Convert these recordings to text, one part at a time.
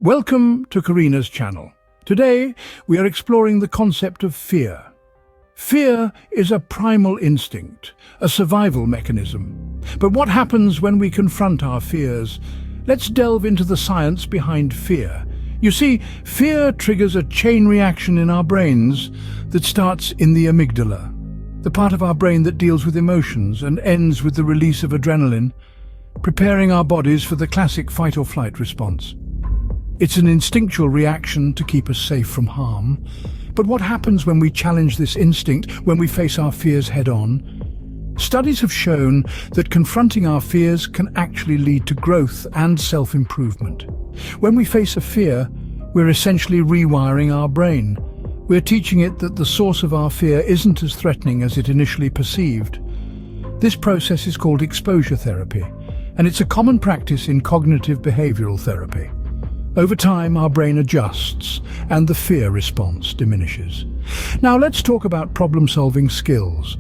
Welcome to Karina's channel. Today, we are exploring the concept of fear. Fear is a primal instinct, a survival mechanism. But what happens when we confront our fears? Let's delve into the science behind fear. You see, fear triggers a chain reaction in our brains that starts in the amygdala, the part of our brain that deals with emotions and ends with the release of adrenaline, preparing our bodies for the classic fight or flight response. It's an instinctual reaction to keep us safe from harm. But what happens when we challenge this instinct, when we face our fears head-on? Studies have shown that confronting our fears can actually lead to growth and self-improvement. When we face a fear, we're essentially rewiring our brain. We're teaching it that the source of our fear isn't as threatening as it initially perceived. This process is called exposure therapy, and it's a common practice in cognitive behavioral therapy. Over time, our brain adjusts and the fear response diminishes. Now let's talk about problem-solving skills.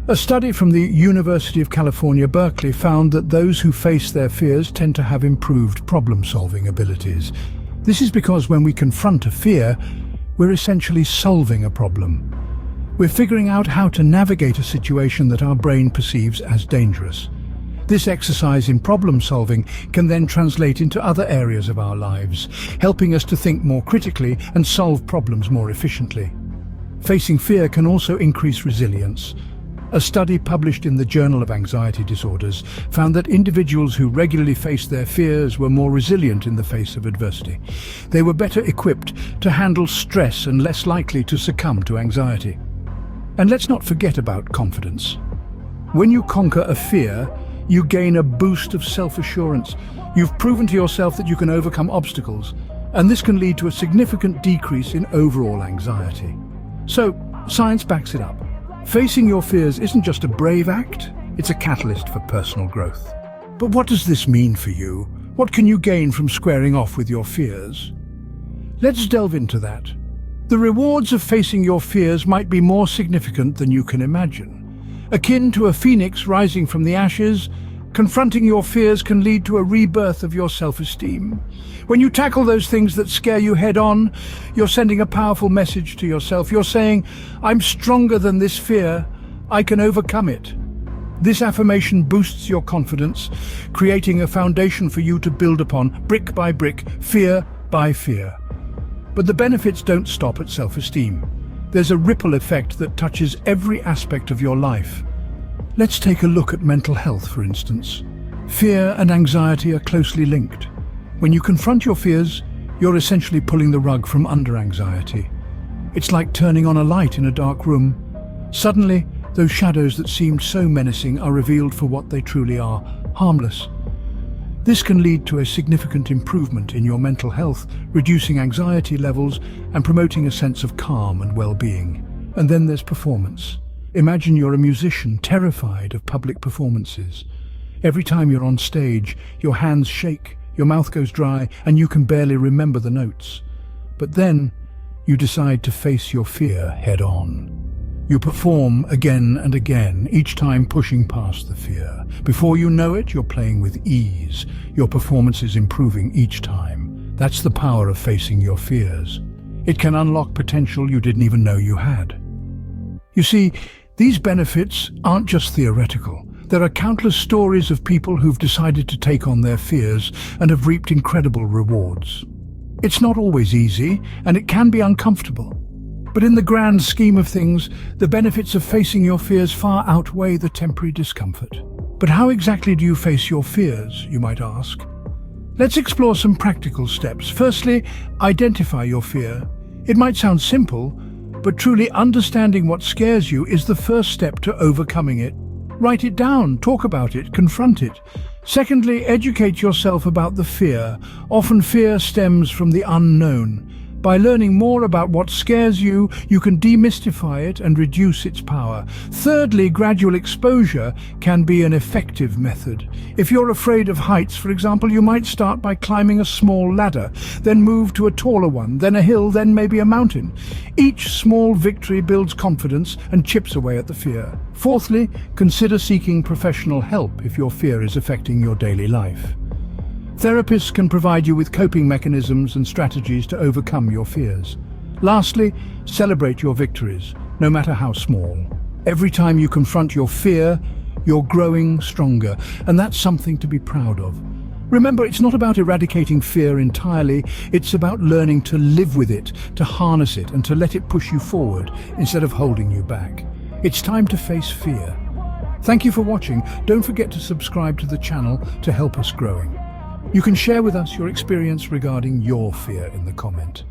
A study from the University of California, Berkeley found that those who face their fears tend to have improved problem-solving abilities. This is because when we confront a fear, we're essentially solving a problem. We're figuring out how to navigate a situation that our brain perceives as dangerous. This exercise in problem-solving can then translate into other areas of our lives, helping us to think more critically and solve problems more efficiently. Facing fear can also increase resilience. A study published in the Journal of Anxiety Disorders found that individuals who regularly faced their fears were more resilient in the face of adversity. They were better equipped to handle stress and less likely to succumb to anxiety. And let's not forget about confidence. When you conquer a fear, you gain a boost of self-assurance. You've proven to yourself that you can overcome obstacles, and this can lead to a significant decrease in overall anxiety. So, science backs it up. Facing your fears isn't just a brave act, it's a catalyst for personal growth. But what does this mean for you? What can you gain from squaring off with your fears? Let's delve into that. The rewards of facing your fears might be more significant than you can imagine. Akin to a phoenix rising from the ashes, confronting your fears can lead to a rebirth of your self-esteem. When you tackle those things that scare you head-on, you're sending a powerful message to yourself. You're saying, "I'm stronger than this fear. I can overcome it." This affirmation boosts your confidence, creating a foundation for you to build upon, brick by brick, fear by fear. But the benefits don't stop at self-esteem. There's a ripple effect that touches every aspect of your life. Let's take a look at mental health, for instance. Fear and anxiety are closely linked. When you confront your fears, you're essentially pulling the rug from under anxiety. It's like turning on a light in a dark room. Suddenly, those shadows that seemed so menacing are revealed for what they truly are, harmless. This can lead to a significant improvement in your mental health, reducing anxiety levels and promoting a sense of calm and well-being. And then there's performance. Imagine you're a musician terrified of public performances. Every time you're on stage, your hands shake, your mouth goes dry, and you can barely remember the notes. But then, you decide to face your fear head-on. You perform again and again, each time pushing past the fear. Before you know it, you're playing with ease. Your performance is improving each time. That's the power of facing your fears. It can unlock potential you didn't even know you had. You see, these benefits aren't just theoretical. There are countless stories of people who've decided to take on their fears and have reaped incredible rewards. It's not always easy, and it can be uncomfortable. But in the grand scheme of things, the benefits of facing your fears far outweigh the temporary discomfort. But how exactly do you face your fears, you might ask? Let's explore some practical steps. Firstly, identify your fear. It might sound simple, but truly understanding what scares you is the first step to overcoming it. Write it down, talk about it, confront it. Secondly, educate yourself about the fear. Often fear stems from the unknown. By learning more about what scares you, you can demystify it and reduce its power. Thirdly, gradual exposure can be an effective method. If you're afraid of heights, for example, you might start by climbing a small ladder, then move to a taller one, then a hill, then maybe a mountain. Each small victory builds confidence and chips away at the fear. Fourthly, consider seeking professional help if your fear is affecting your daily life. Therapists can provide you with coping mechanisms and strategies to overcome your fears. Lastly, celebrate your victories, no matter how small. Every time you confront your fear, you're growing stronger, and that's something to be proud of. Remember, it's not about eradicating fear entirely, it's about learning to live with it, to harness it, and to let it push you forward instead of holding you back. It's time to face fear. Thank you for watching. Don't forget to subscribe to the channel to help us growing. You can share with us your experience regarding your fear in the comment.